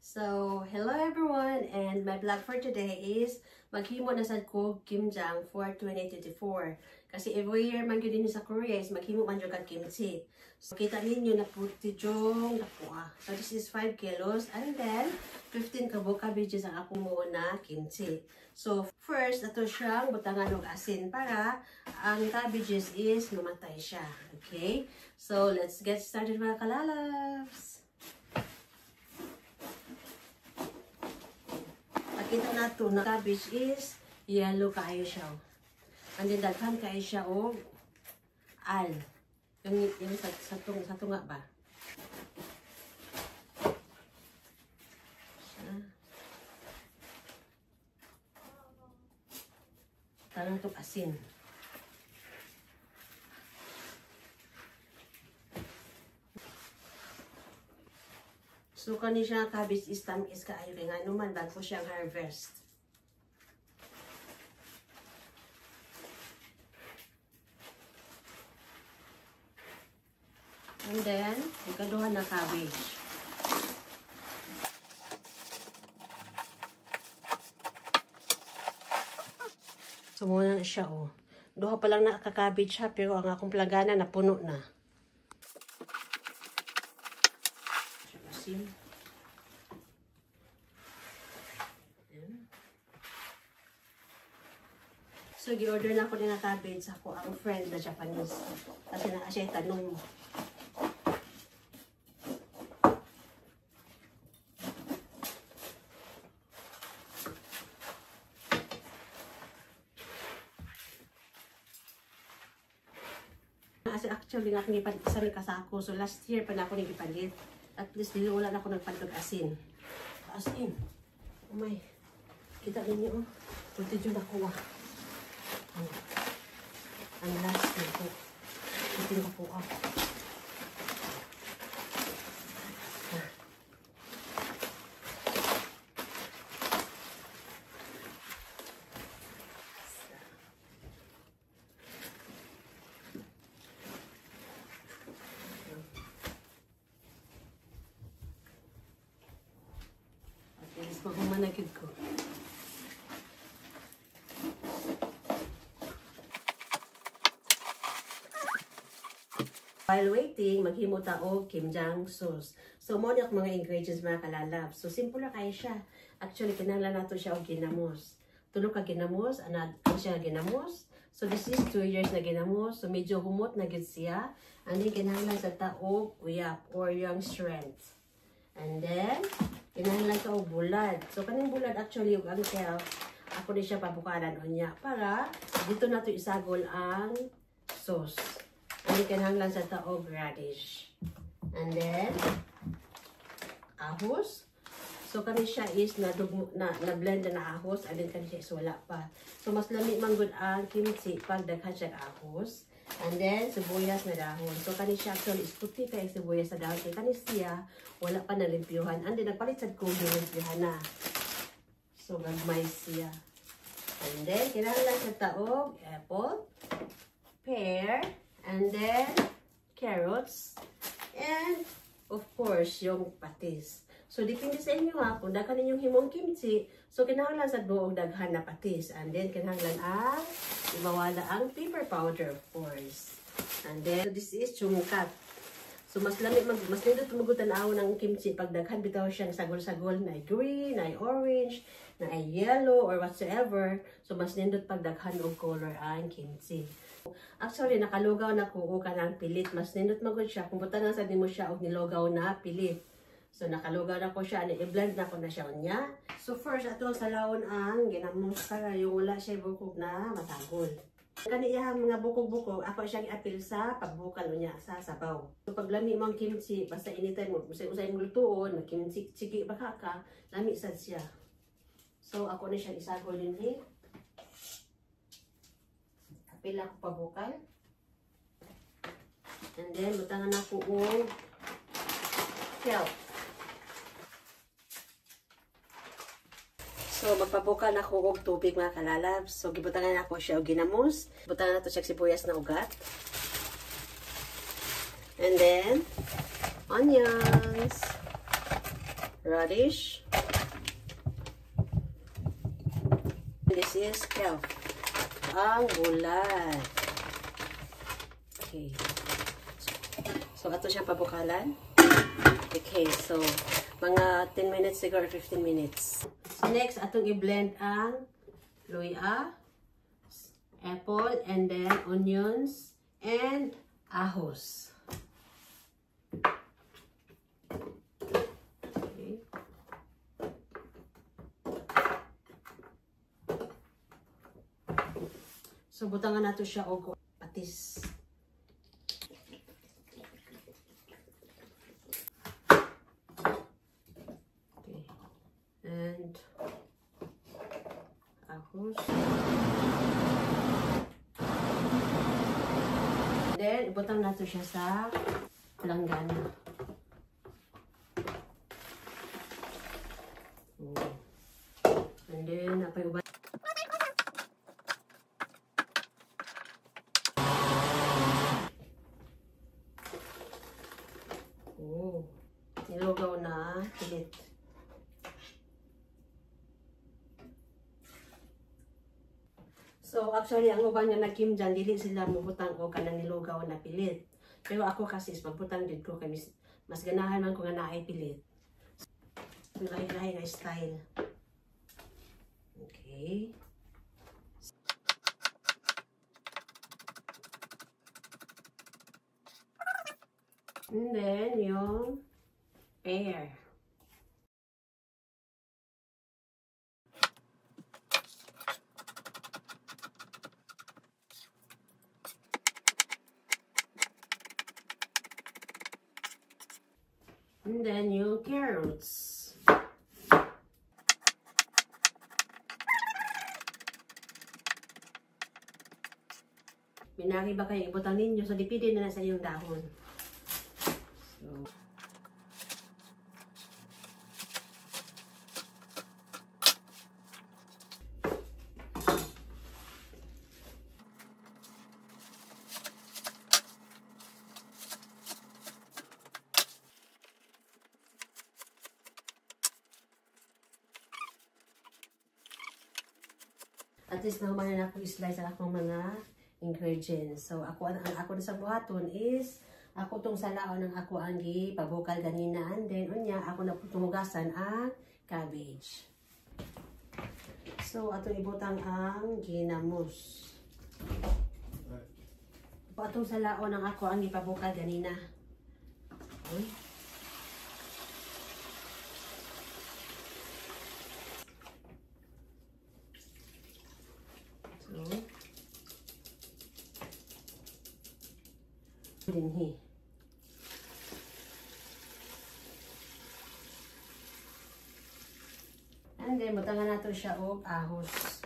So, hello everyone, and my vlog for today is maghimo na sad ko kimjang for 2024. Kasi every year man gyud sa Korea is maghimo man jud kag kimchi. So, kita ninyo na puti jong nakuha. So, this is 5 kilos and then 15 kabuk cabbages ang akong mo na kimchi. So, first, ato siyang butangan og asin para ang cabbages is mamatay siya. Okay? So, let's get started mga kalalabs. Kita nato na cabbage is yellow kaayo siya. And then daghan kaayo siya o al. Yung sa tunga ba? Tanang itong asin. So, kani siya cabbage is tamis kaayo kaya nga naman bago siyang harvest. And then, ikaduhan na cabbage. So, muna na siya, oh. Duha pa lang nakaka-cabbage ha, pero ang akong plagana napuno na. So, gi-order na ako ng cabbage ako ang friend na Japanese. Kasi na siya tanong. Kasi actually nga akong ipalit sa kasako. So, last year pa na ako nag-ipalit. At least, dili wala na ako nagpaltog asin. Asin. Oh my. Kita ninyo, oh. Pwede dyan ako, ah. Ang last na po. Pwede ko po, ah. Mahumanagid ko. While waiting, maghimo ta og kimjang sauce. So, mo niya mga ingredients mga kalalab. So, simple na kayo siya. Actually, kinahanglan nato siya og ginamos. Tulo ka ginamos, anad siya ginamos. So, this is 2 years na ginamos. So, medyo humot na gid siya. And then, kinahanglan sa ta og uyap or yung strength. And then, kinahanglan ka og bulad. So, kaning bulad actually, yung ano kaya, ako din siya pabukaran o niya. Para, dito na ito isagol ang sauce. And then, kinahanglan sa taog radish. And then, ahos. So, kani siya is na-blend na ahos. And then, kani siya is wala pa. So, mas lami manggod ang kimchi pag daghan siya ahos. And then, sibuyas na dahon. So, kani siya actually is puti kaya sibuyas na dahon. Kaya kani siya, wala pa na limpyuhan. And then, nagpalit sa kong limpyuhan na. So, gagmay siya. And then, kinahanglan sa taog, apple, pear, and then, carrots, and, of course, yung patis. So, depende sa inyo ha, kung daghan ninyong himong kimchi, so, kinahanglan sa buong daghan na patis. And then, kinahanglan ang, ibawala ang pepper powder, of course. And then, so this is chungkat. So, mas nindot tumugutan ako ng kimchi pag daghan bitaw siyang sagol-sagol na green, na orange, na yellow, or whatsoever. So, mas nindot pag daghan og color ang kimchi. Actually, nakalugaw na ko ka ng pilit. Mas nindot magod siya. Kung buta na sa mo siya og nilugaw na pilit. So, nakalugaw na ko siya. I-blend na ko na siya niya. So, first, ato sa laon ang ginamos para yung wala siya bukog na matagol. Kaniyang mga bukog-bukog, ako siyang i-apil sa pagbukal niya sa sabaw. So, pag lami mong kimchi, basta anytime mo, usay mong lutuon, kimchi-chiki baka ka, lami sad siya. So, ako na siyang isagol din eh. Apil ako pabukal. And then, butangan ako og kelp. So, magpabukal na ako og tubig mga kalalabs. So, gibutangan na ako siya og ginamos. Butangan na ito siya sibuyas na ugat. And then, onions. radish. This is kelp. Ang gulay. Okay. So, ato siya pabukalan. Okay, so, mga 10 minutes siguro, 15 minutes. So, next, atong i-blend ang luya, apple, and then onions, and ahos. Okay. So, butangan nato siya og patis. Okay. And ahos. Then, ibutang nato siya sa langgana. And then, napay uban. Nilugaw na pilit. So, actually, ang uban nga nagkim dyan, dili sila mabutang o kanang nilugaw na pilit. Pero ako kasi, magbutang din ko, kaya mas ganahan man ko nga naay pilit. So, lahi-lahi nga style. Okay. And then, yung pear. And then yung carrots. Minari ba kayo ibutang ninyo? So, dipide na sa iyong dahon. So, at least naman na ako i-slice ang akong mga ingredients. So, ako na sa buhaton is, ako tong salaon ng ako ang gipabukal ganina. And then, unya, ako na tumugasan ang cabbage. So, atong ibutang ang ginamos. Atong salaon ng ako ang gipabukal ganina. Okay. Dinhi. And then, butangan nato siya og ahos.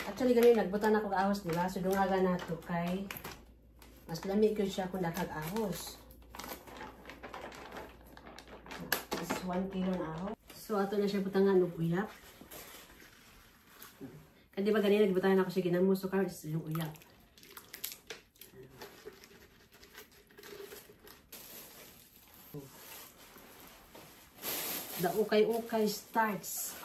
Actually, ganun, nagbutan ako og ahos, diba? So, dungagan nato kay mas lamig ko siya kung nakag ahos. This is 1 kilo na ahos. So, ato na siya butangan og uyap. Kasi diba ganun, nagbutangan ako siya ginamos. So, karon is yung uyap. The ukay-ukay starts.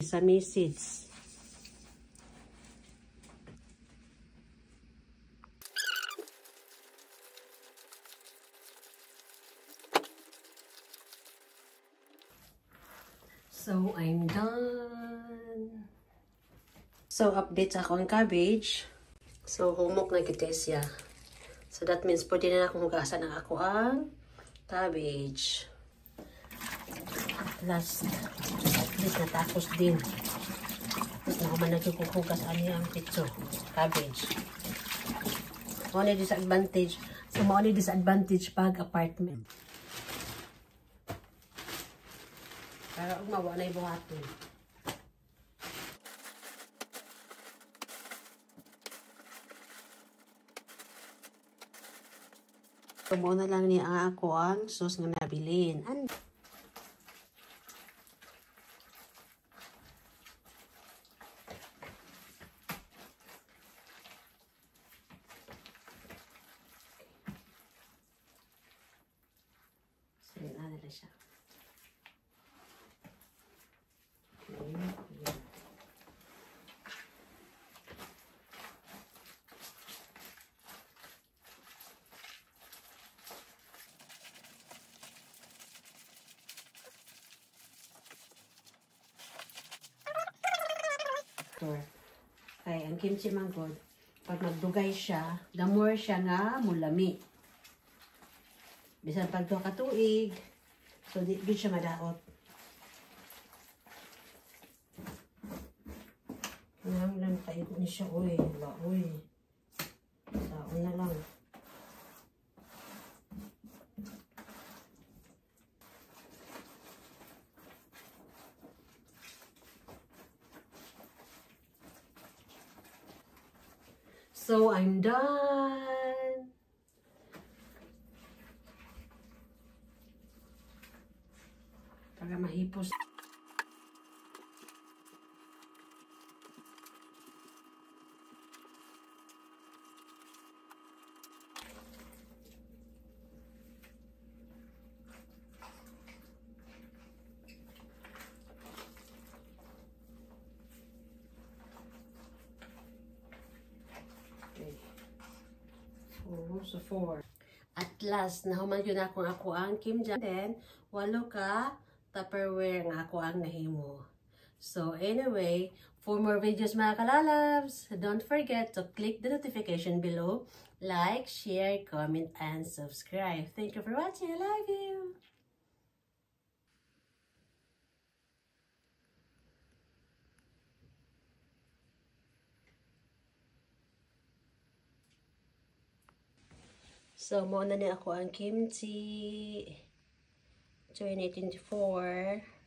Sesame seeds. So, I'm done. So, update sa akong cabbage. So, humok na kita siya. So, that means pwede na akong hugasan ang ako ang cabbage. Last. This natapos din. Tapos naman nagkukugas ang pizzo. Cabbage. Only disadvantage. So, only disadvantage pag apartment. Para umawa na ibuhaton. Tumo na lang ni ang ako ang sauce nga nabilin. So, yun na siya. Kaya ang kimchi manggod, pag magdugay siya, the more siya nga mulami. Bisan pag doon katuig, so di siya madaot. Lang kayo ni siya, uy. Uy. Saon na lang. So, I'm done. Para mahipos. So 4. At last, nahuman yun ako ang kimchi. Then, 8 ka Tupperware nga ako ang nahimo. So anyway, for more videos mga kalalabs, don't forget to click the notification below, like, share, comment, and subscribe. Thank you for watching. I love you. So, muna na ako ang kimchi 2024.